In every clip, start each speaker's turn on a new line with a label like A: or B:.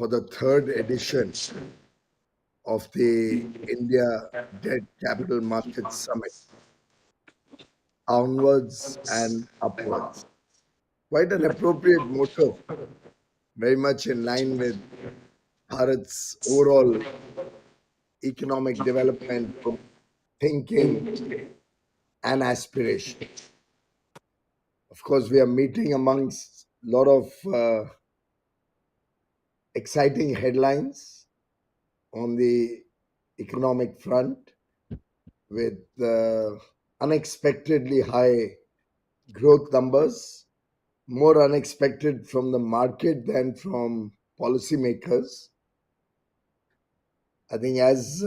A: for the third edition of the India Debt Capital Markets Summit, Onwards and Upwards. Quite an appropriate motto, very much in line with Bharat's overall economic development, thinking, and aspiration. Of course, we are meeting amongst a lot of exciting headlines on the economic front with unexpectedly high growth numbers, more unexpected from the market than from policymakers. I think as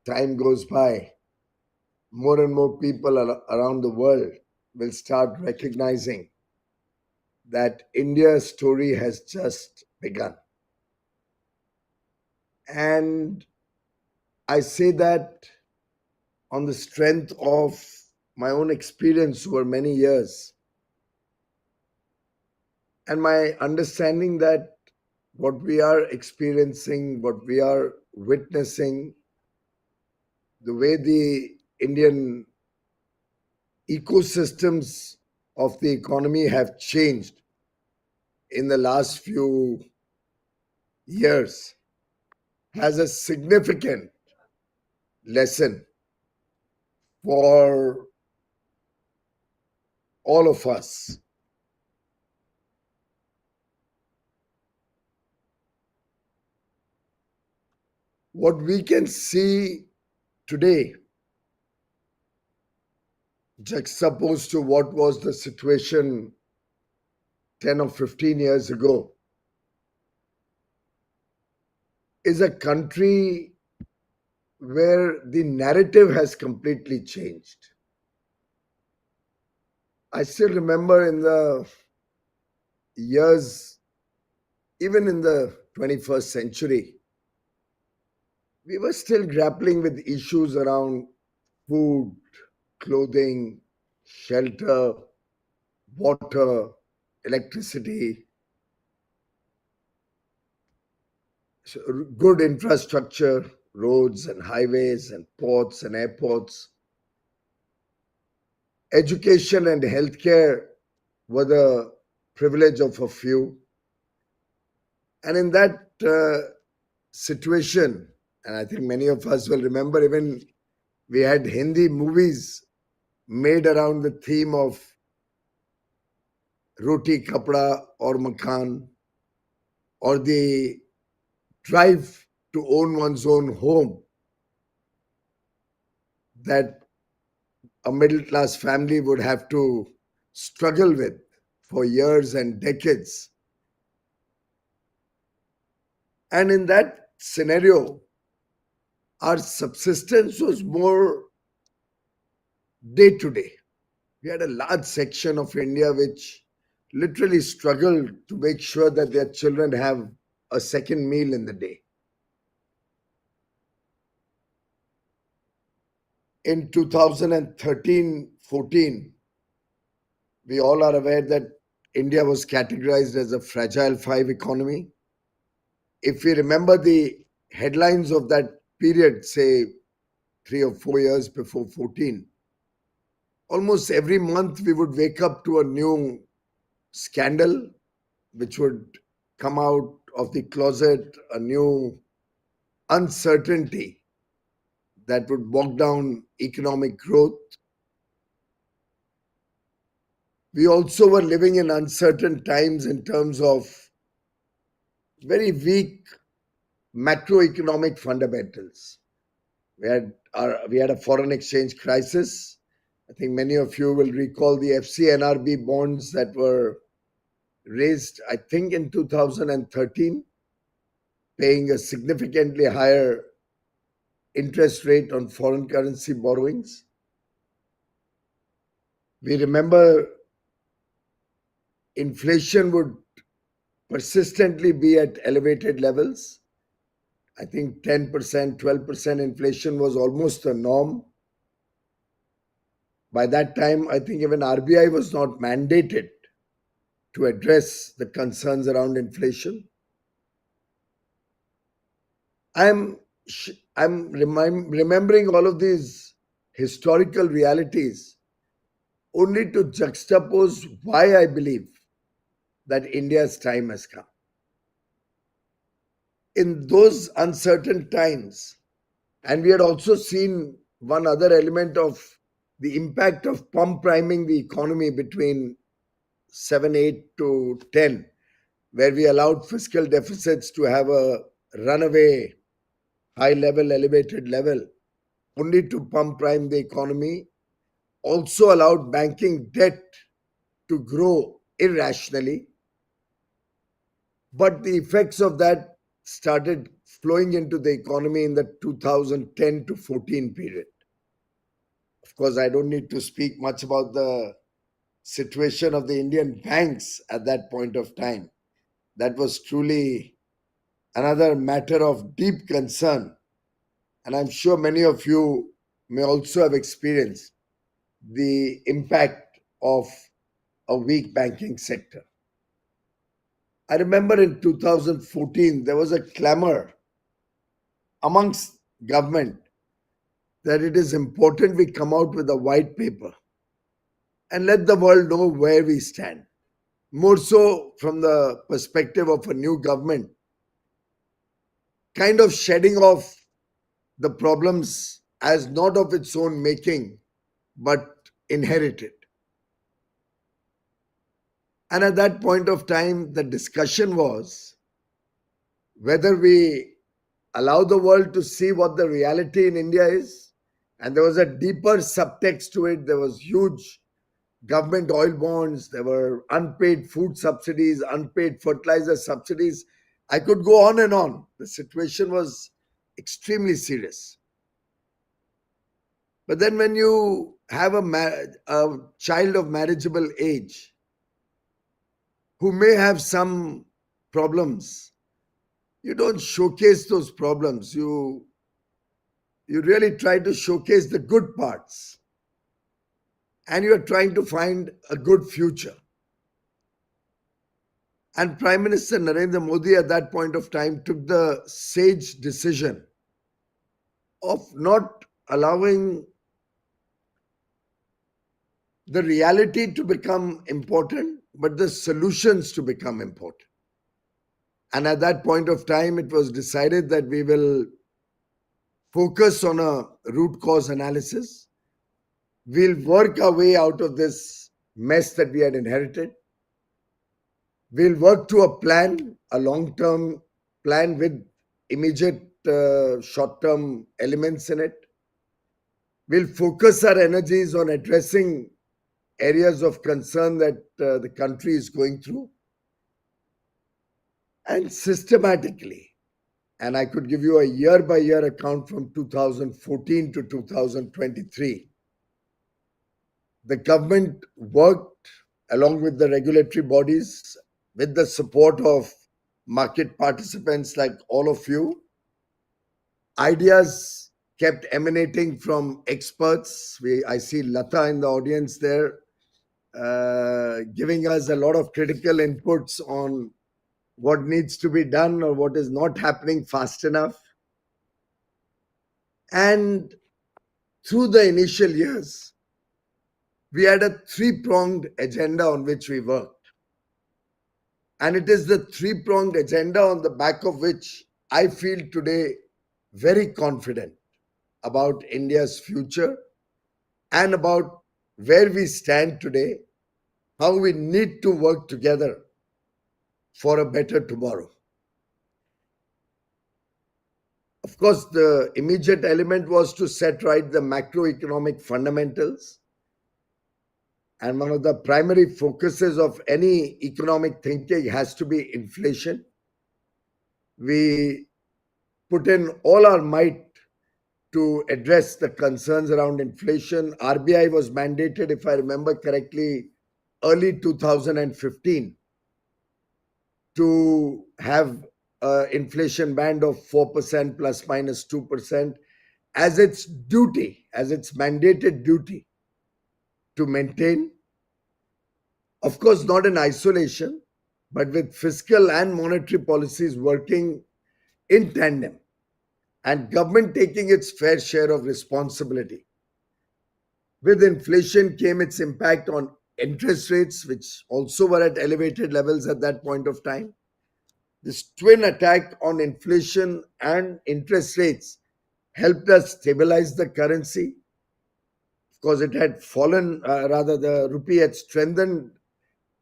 A: time goes by, more and more people around the world will start recognizing that India's story has just begun. And I say that on the strength of my own experience over many years and my understanding that what we are experiencing, what we are witnessing, the way the Indian ecosystems of the economy have changed in the last few years has a significant lesson for all of us. What we can see today, juxtaposed to what was the situation 10 or 15 years ago, is a country where the narrative has completely changed. I still remember in the years, even in the 21st century, we were still grappling with issues around food, clothing, shelter, water, electricity, so good infrastructure, roads and highways and ports and airports. Education and healthcare were the privilege of a few. And in that situation, and I think many of us will remember, even we had Hindi movies made around the theme of roti, kapda, or makan, or the drive to own one's own home that a middle class family would have to struggle with for years and decades. And in that scenario, our subsistence was more day to day. We had a large section of India which literally struggled to make sure that their children have a second meal in the day. In 2013-14, we all are aware that India was categorized as a fragile five economy. If we remember the headlines of that period, say 3 or 4 years before 14, almost every month we would wake up to a new scandal which would come out of the closet, a new uncertainty that would bog down economic growth. We also were living in uncertain times in terms of very weak macroeconomic fundamentals. We had a foreign exchange crisis. I think many of you will recall the FCNRB bonds that were raised, I think, in 2013, paying a significantly higher interest rate on foreign currency borrowings. We remember inflation would persistently be at elevated levels. I think 10%, 12% inflation was almost the norm. By that time, I think even RBI was not mandated to address the concerns around inflation. I'm remembering all of these historical realities only to juxtapose why I believe that India's time has come. In those uncertain times, and we had also seen one other element of the impact of pump priming the economy between 7, 8 to 10, where we allowed fiscal deficits to have a runaway high level, elevated level, only to pump prime the economy, also allowed banking debt to grow irrationally. But the effects of that started flowing into the economy in the 2010 to 14 period. Of course, I don't need to speak much about the situation of the Indian banks at that point of time. That was truly another matter of deep concern. And I'm sure many of you may also have experienced the impact of a weak banking sector. I remember in 2014, there was a clamor amongst government that it is important we come out with a white paper and let the world know where we stand. More so from the perspective of a new government, kind of shedding off the problems as not of its own making, but inherited. And at that point of time, the discussion was whether we allow the world to see what the reality in India is. And there was a deeper subtext to it. There was huge government oil bonds, there were unpaid food subsidies, unpaid fertilizer subsidies. I could go on and on. The situation was extremely serious. But then, when you have a child of marriageable age who may have some problems, you don't showcase those problems. You really try to showcase the good parts, and you are trying to find a good future. And Prime Minister Narendra Modi at that point of time took the sage decision of not allowing the reality to become important, but the solutions to become important. And at that point of time, it was decided that we will focus on a root cause analysis. We'll work our way out of this mess that we had inherited. We'll work to a plan, a long term plan with immediate short term elements in it. We'll focus our energies on addressing areas of concern that the country is going through, and systematically. And I could give you a year by year account from 2014 to 2023. The government worked along with the regulatory bodies, with the support of market participants like all of you. Ideas kept emanating from experts. I see Lata in the audience there, giving us a lot of critical inputs on what needs to be done or what is not happening fast enough. And through the initial years, we had a three-pronged agenda on which we worked. And it is the three-pronged agenda on the back of which I feel today very confident about India's future and about where we stand today, how we need to work together for a better tomorrow. Of course, the immediate element was to set right the macroeconomic fundamentals. And one of the primary focuses of any economic thinking has to be inflation. We put in all our might to address the concerns around inflation. RBI was mandated, if I remember correctly, early 2015 to have an inflation band of 4% plus minus 2% as its duty, as its mandated duty to maintain. Of course, not in isolation, but with fiscal and monetary policies working in tandem. and government taking its fair share of responsibility. With inflation came its impact on interest rates, which also were at elevated levels at that point of time. This twin attack on inflation and interest rates helped us stabilize the currency because it had fallen, rather, the rupee had strengthened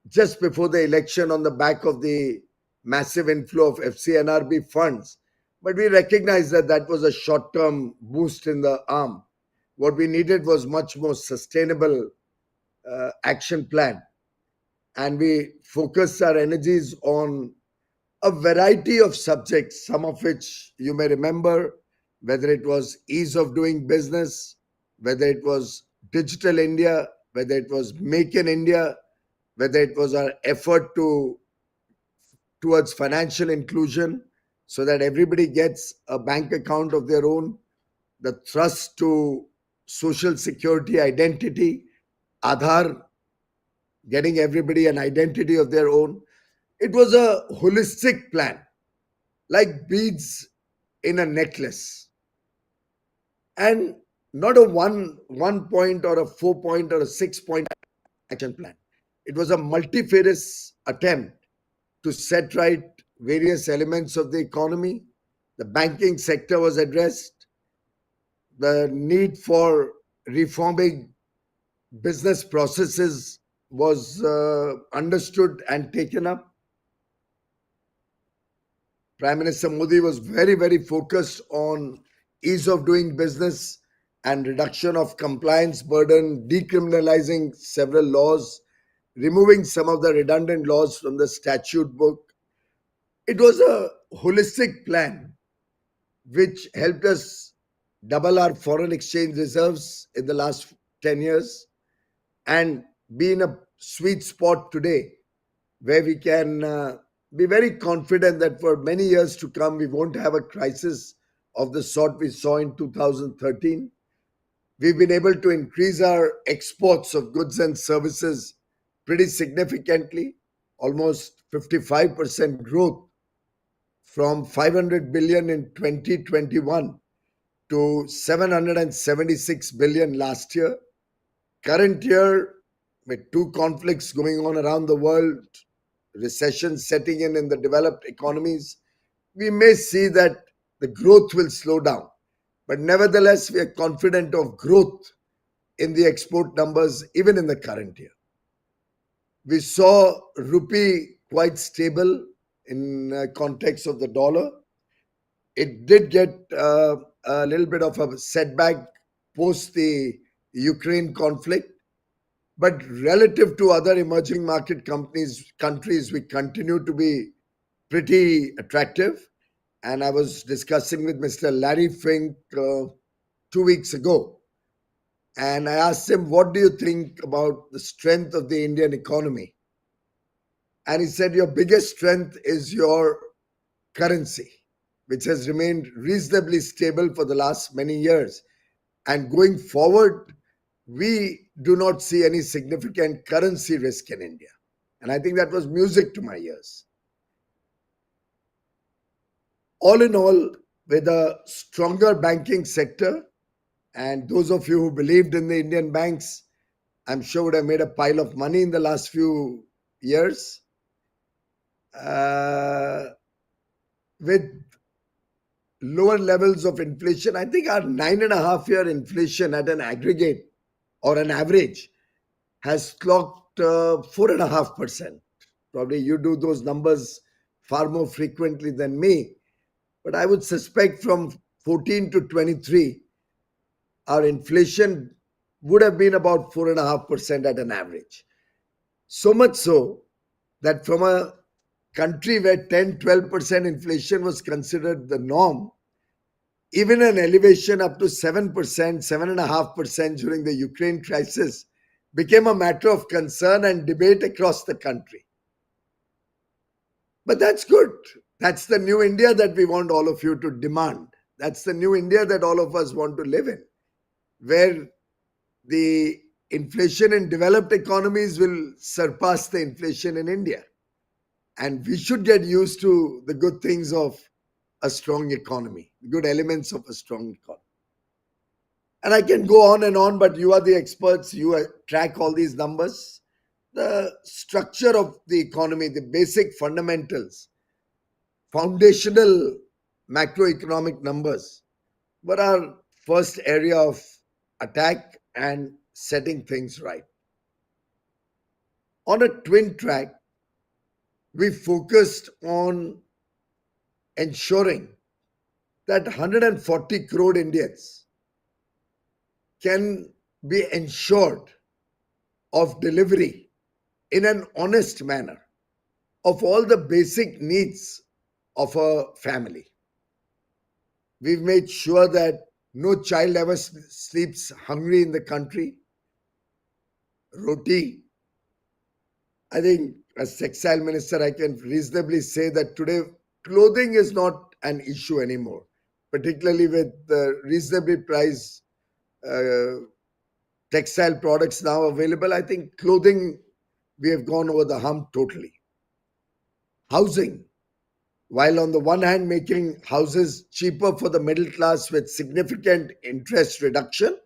A: just before the election on the back of the massive inflow of FCNRB funds. But we recognized that that was a short term boost in the arm. What we needed was much more sustainable action plan. And we focused our energies on a variety of subjects, some of which you may remember, whether it was ease of doing business, whether it was digital India, whether it was make in India, whether it was our effort towards financial inclusion so that everybody gets a bank account of their own, the thrust to social security identity, Aadhaar, getting everybody an identity of their own. It was a holistic plan, like beads in a necklace, and not a one point or a 4 point or a 6 point action plan. It was a multifarious attempt to set right various elements of the economy. The banking sector was addressed, the need for reforming business processes was understood and taken up. Prime Minister Modi was very, very focused on ease of doing business and reduction of compliance burden, decriminalizing several laws, removing some of the redundant laws from the statute book. It was a holistic plan which helped us double our foreign exchange reserves in the last 10 years and be in a sweet spot today where we can be very confident that for many years to come, we won't have a crisis of the sort we saw in 2013. We've been able to increase our exports of goods and services pretty significantly, almost 55% growth from 500 billion in 2021 to 776 billion last year. Current year, with two conflicts going on around the world, recession setting in the developed economies, we may see that the growth will slow down. But nevertheless, we are confident of growth in the export numbers even in the current year. We saw rupee quite stable in context of the dollar. It did get a little bit of a setback post the Ukraine conflict, but relative to other emerging market countries, we continue to be pretty attractive. And I was discussing with Mr. Larry Fink 2 weeks ago, and I asked him, "What do you think about the strength of the Indian economy?" And he said, "Your biggest strength is your currency, which has remained reasonably stable for the last many years. And going forward, we do not see any significant currency risk in India." And I think that was music to my ears. All in all, with a stronger banking sector, and those of you who believed in the Indian banks, I'm sure would have made a pile of money in the last few years. With lower levels of inflation, I think our 9.5 year inflation at an aggregate or an average has clocked 4.5%. Probably you do those numbers far more frequently than me, but I would suspect from 14 to 23, our inflation would have been about 4.5% at an average. So much so that from a country where 10-12% inflation was considered the norm, even an elevation up to 7%, 7.5% during the Ukraine crisis became a matter of concern and debate across the country. But that's good. That's the new India that we want all of you to demand. That's the new India that all of us want to live in, where the inflation in developed economies will surpass the inflation in India. And we should get used to the good things of a strong economy, good elements of a strong economy. And I can go on, but you are the experts. You track all these numbers. The structure of the economy, the basic fundamentals, foundational macroeconomic numbers were our first area of attack and setting things right. On a twin track, we focused on ensuring that 140 crore Indians can be ensured of delivery in an honest manner of all the basic needs of a family. We've made sure that no child ever sleeps hungry in the country. Roti. I think, as textile minister, I can reasonably say that today clothing is not an issue anymore, particularly with the reasonably priced uh, textile products now available. I think clothing, we have gone over the hump totally. Housing, while on the one hand making houses cheaper for the middle class with significant interest reduction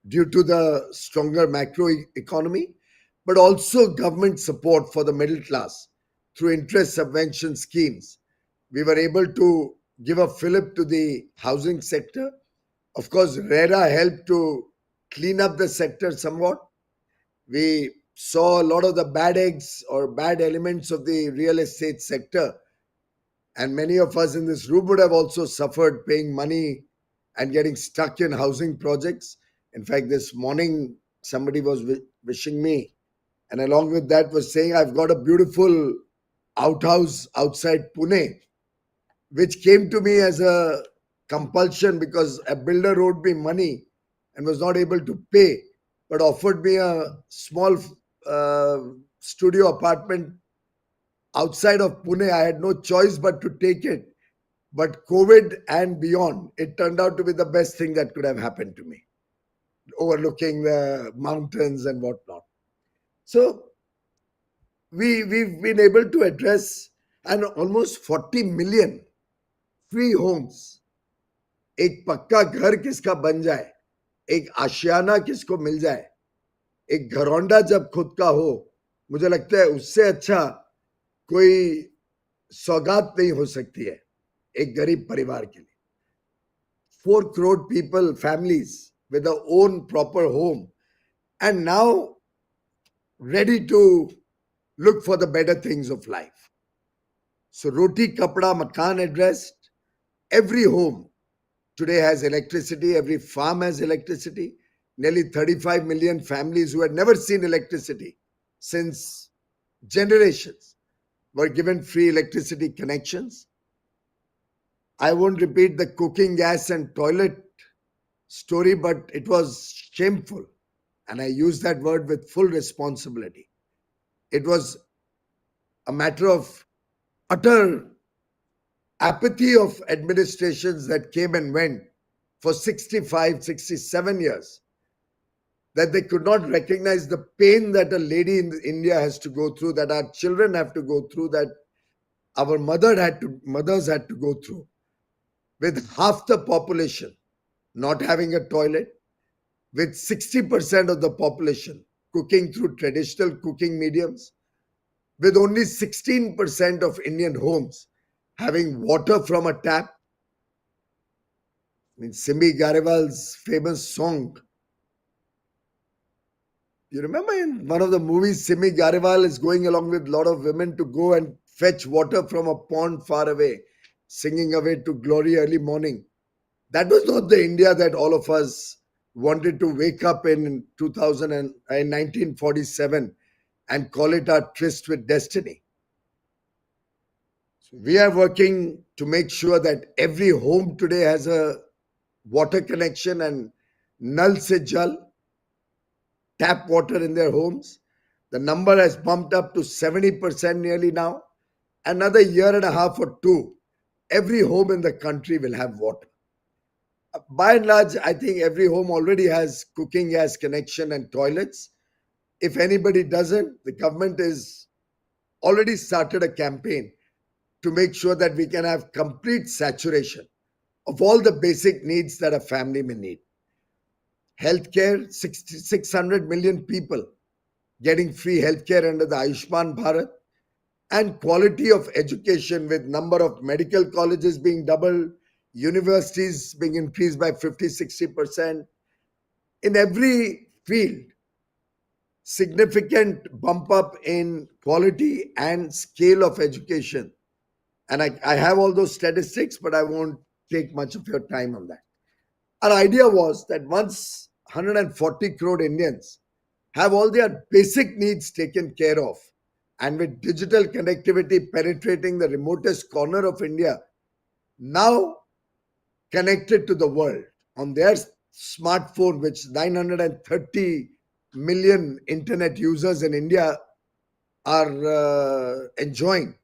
A: due to the stronger macro economy, but also government support for the middle class through interest subvention schemes. We were able to give a fillip to the housing sector. Of course, RERA helped to clean up the sector somewhat. We saw a lot of the bad eggs or bad elements of the real estate sector. And many of us in this room would have also suffered paying money and getting stuck in housing projects. In fact, this morning, somebody was wishing me, and along with that, was saying, I've got a beautiful outhouse outside Pune, which came to me as a compulsion because a builder owed me money and was not able to pay, but offered me a small uh, studio apartment outside of Pune. I had no choice but to take it. But COVID and beyond, it turned out to be the best thing that could have happened to me, overlooking the mountains and whatnot. So we've been able to address and almost 40 million free homes. एक पक्का घर किसका बन जाए, एक आशियाना किसको मिल जाए, एक घरौंडा जब खुद का हो, मुझे लगता है उससे अच्छा कोई सौगात नहीं हो सकती है एक गरीब परिवार के लिए. 4 crore people, families with their own proper home, and now ready to look for the better things of life. So, roti, kapda, makan addressed. Every home today has electricity, every farm has electricity. Nearly 35 million families who had never seen electricity since generations were given free electricity connections. I won't repeat the cooking gas and toilet story, but it was shameful. And I use that word with full responsibility. It was a matter of utter apathy of administrations that came and went for 65, 67 years, that they could not recognize the pain that a lady in India has to go through, that our children have to go through, that our mothers had to go through, with half the population not having a toilet, with 60% of the population cooking through traditional cooking mediums, with only 16% of Indian homes having water from a tap. I mean, Simi Garewal's famous song. You remember in one of the movies, Simi Garewal is going along with a lot of women to go and fetch water from a pond far away, singing away to glory early morning. That was not the India that all of us wanted to wake up in 2000 and in 1947 and call it our tryst with destiny. So we are working to make sure that every home today has a water connection and nal se jal, tap water in their homes. The number has bumped up to 70% nearly now. Another year and a half or two, every home in the country will have water. By and large, I think every home already has cooking gas connection and toilets. If anybody doesn't, the government has already started a campaign to make sure that we can have complete saturation of all the basic needs that a family may need. Healthcare, 600 million people getting free healthcare under the Ayushman Bharat, and quality of education with number of medical colleges being doubled, universities being increased by 50-60%. In every field, significant bump up in quality and scale of education. And I have all those statistics, but I won't take much of your time on that. Our idea was that once 140 crore Indians have all their basic needs taken care of, and with digital connectivity penetrating the remotest corner of India, now connected to the world on their smartphone, which 930 million internet users in India are enjoying.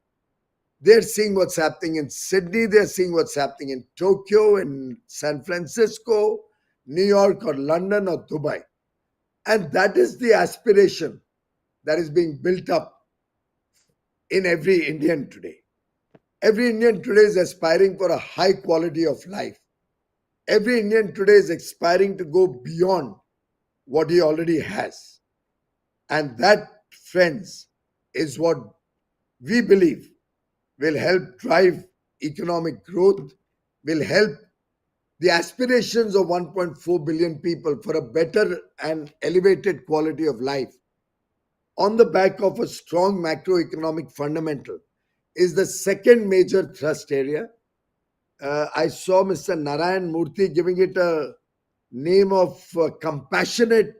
A: They're seeing what's happening in Sydney, they're seeing what's happening in Tokyo, in San Francisco, New York, or London, or Dubai. And that is the aspiration that is being built up in every Indian today. Every Indian today is aspiring for a high quality of life. Every Indian today is aspiring to go beyond what he already has. And that, friends, is what we believe will help drive economic growth, will help the aspirations of 1.4 billion people for a better and elevated quality of life on the back of a strong macroeconomic fundamental is the second major thrust area. I saw Mr. Narayan Murthy giving it a name of compassionate,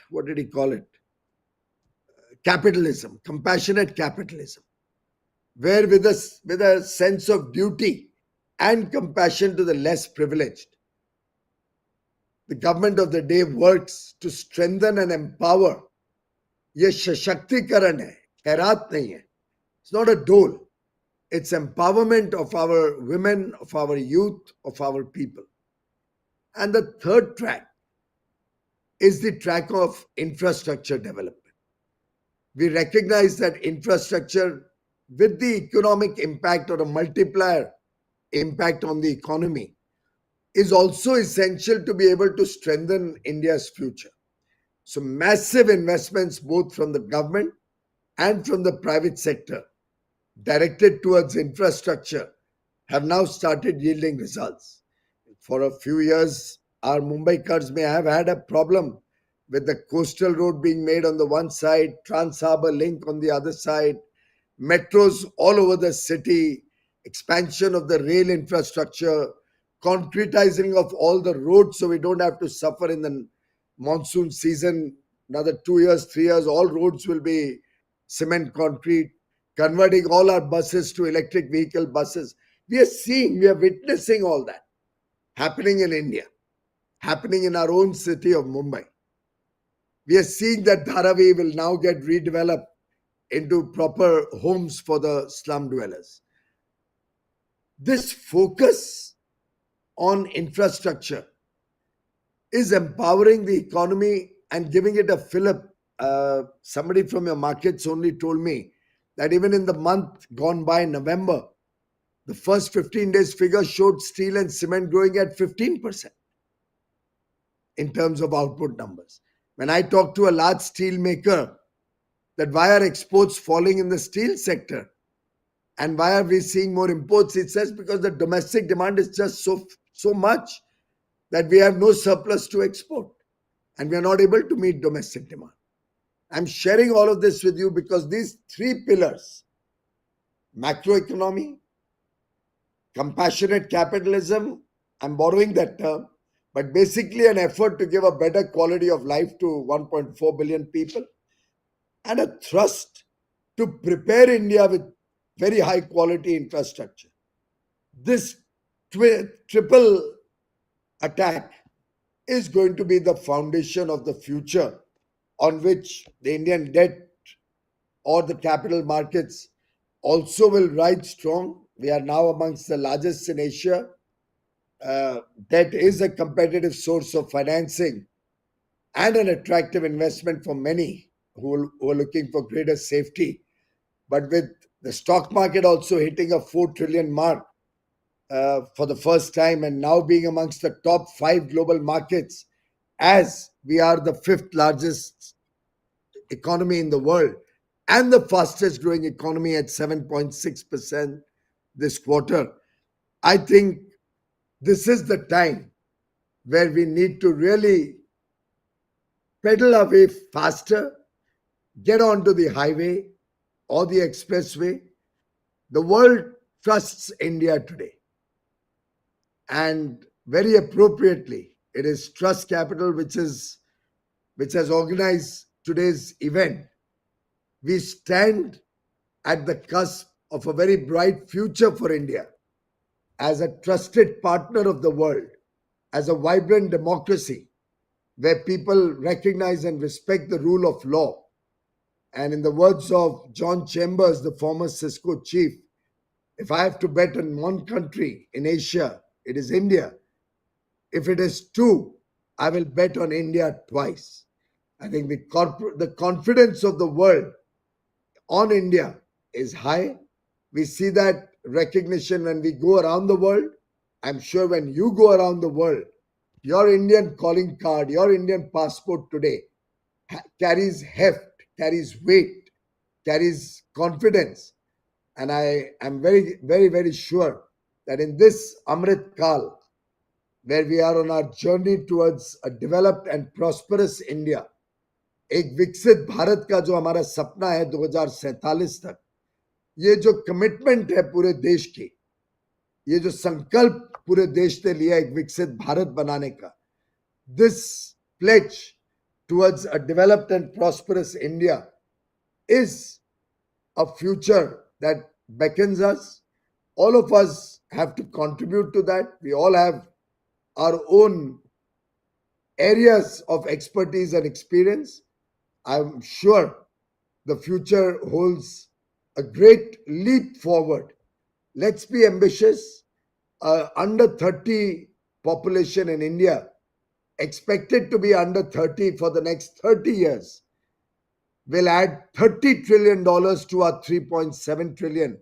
A: what did he call it? Capitalism, compassionate capitalism, where with a sense of duty and compassion to the less privileged, the government of the day works to strengthen and empower. ये सशक्तिकरण है, खैरात नहीं है. It's not a dole. It's empowerment of our women, of our youth, of our people. And the third track is the track of infrastructure development. We recognize that infrastructure, with the economic impact or a multiplier impact on the economy, is also essential to be able to strengthen India's future. So, massive investments both from the government and from the private sector directed towards infrastructure have now started yielding results. For a few years, our Mumbaikars may have had a problem with the coastal road being made on the one side, Trans Harbour Link on the other side, metros all over the city, expansion of the rail infrastructure, concretizing of all the roads so we don't have to suffer in the monsoon season. Another 2 years, 3 years, all roads will be cement concrete, converting all our buses to electric vehicle buses. We are witnessing all that happening in India, happening in our own city of Mumbai. We are seeing that Dharavi will now get redeveloped into proper homes for the slum dwellers. This focus on infrastructure is empowering the economy and giving it a fillip. Somebody from your markets only told me that even in the month gone by, November, the first 15 days figure showed steel and cement growing at 15% in terms of output numbers. When I talk to a large steel maker, that why are exports falling in the steel sector and why are we seeing more imports, it says because the domestic demand is just so much that we have no surplus to export and we are not able to meet domestic demand. I'm sharing all of this with you because these three pillars, macroeconomy, compassionate capitalism, I'm borrowing that term, but basically an effort to give a better quality of life to 1.4 billion people, and a thrust to prepare India with very high quality infrastructure. This triple attack is going to be the foundation of the future on which the Indian debt or the capital markets also will ride strong. We are now amongst the largest in Asia. Debt is a competitive source of financing and an attractive investment for many who are looking for greater safety. But with the stock market also hitting a 4 trillion mark for the first time and now being amongst the top five global markets, as we are the fifth largest economy in the world and the fastest growing economy at 7.6% this quarter, I think this is the time where we need to really pedal away faster, get onto the highway or the expressway. The world trusts India today, and very appropriately, it is Trust Capital which has organized today's event. We stand at the cusp of a very bright future for India as a trusted partner of the world, as a vibrant democracy where people recognize and respect the rule of law. And in the words of John Chambers, the former Cisco chief, if I have to bet on one country in Asia, it is India. If it is two, I will bet on India twice. I think the confidence of the world on India is high. We see that recognition when we go around the world. I'm sure when you go around the world, your Indian calling card, your Indian passport today carries heft, carries weight, carries confidence. And I am very, very, very sure that in this Amrit Kal, where we are on our journey towards a developed and prosperous India, एक विकसित भारत का जो हमारा सपना है 2047 तक, ये जो कमिटमेंट है पूरे देश की, ये जो संकल्प पूरे देश ने लिया एक विकसित भारत बनाने का, this pledge towards a developed and prosperous India is a future that beckons us. All of us have to contribute to that. We all have our own areas of expertise and experience. I'm sure the future holds a great leap forward. Let's be ambitious. Under 30 population in India, expected to be under 30 for the next 30 years, will add $30 trillion to our 3.7 trillion,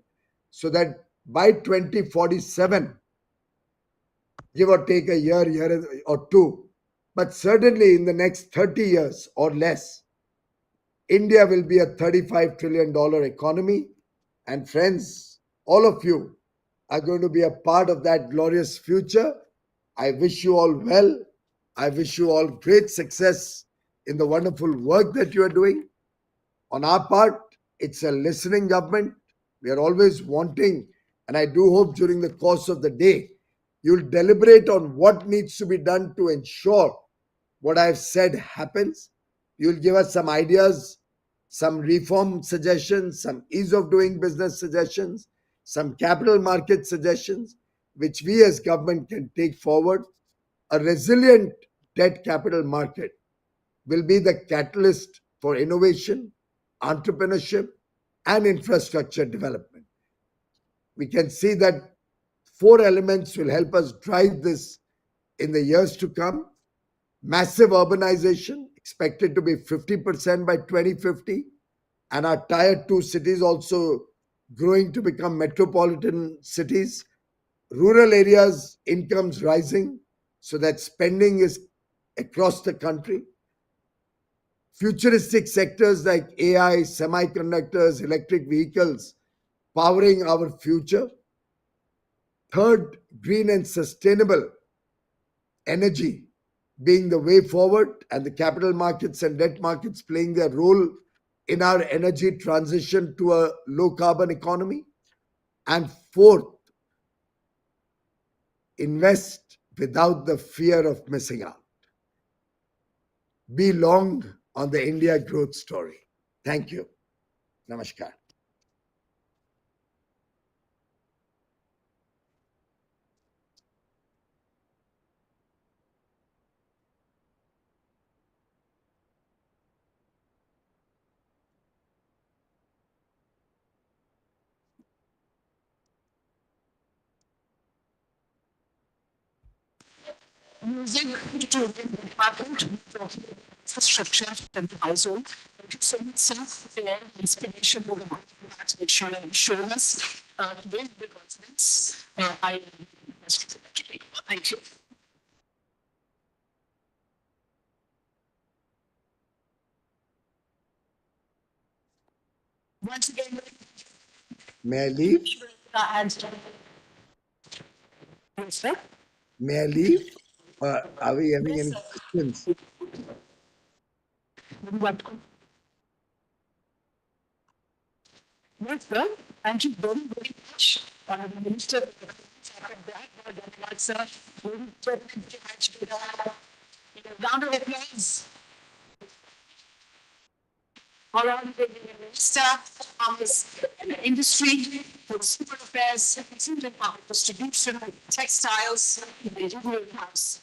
A: so that by 2047, give or take a year or two, but certainly in the next 30 years or less, India will be a $35 trillion economy. And friends, all of you are going to be a part of that glorious future. I wish you all well. I wish you all great success in the wonderful work that you are doing. On our part, it's a listening government. We are always wanting, and I do hope during the course of the day, you'll deliberate on what needs to be done to ensure what I've said happens. You'll give us some ideas, some reform suggestions, some ease of doing business suggestions, some capital market suggestions, which we as government can take forward. A resilient debt capital market will be the catalyst for innovation, entrepreneurship, and infrastructure development. We can see that four elements will help us drive this in the years to come. Massive urbanization, expected to be 50% by 2050, and our tier 2 cities also growing to become metropolitan cities. Rural areas, incomes rising, so that spending is across the country. Futuristic sectors like AI, semiconductors, electric vehicles powering our future. Third, green and sustainable energy being the way forward, and the capital markets and debt markets playing their role in our energy transition to a low carbon economy. And fourth, invest without the fear of missing out. Be long on the India growth story. Thank you. Namaskar.
B: Music to important infrastructure and the household. Thank you so much, sir, for your inspiration over that which you have shown us with the confidence. I thank you. Once again,
A: May I leave?
B: and yes, sir.
A: May I leave? Are we having
B: Yes,
A: any
B: sir.
A: questions?
B: Welcome. Yes, sir. Thank you very, very much. Minister, sir. Very much. Round of applause. Around the Minister of this industry, for super affairs, including distribution, textiles, the Inaugural House.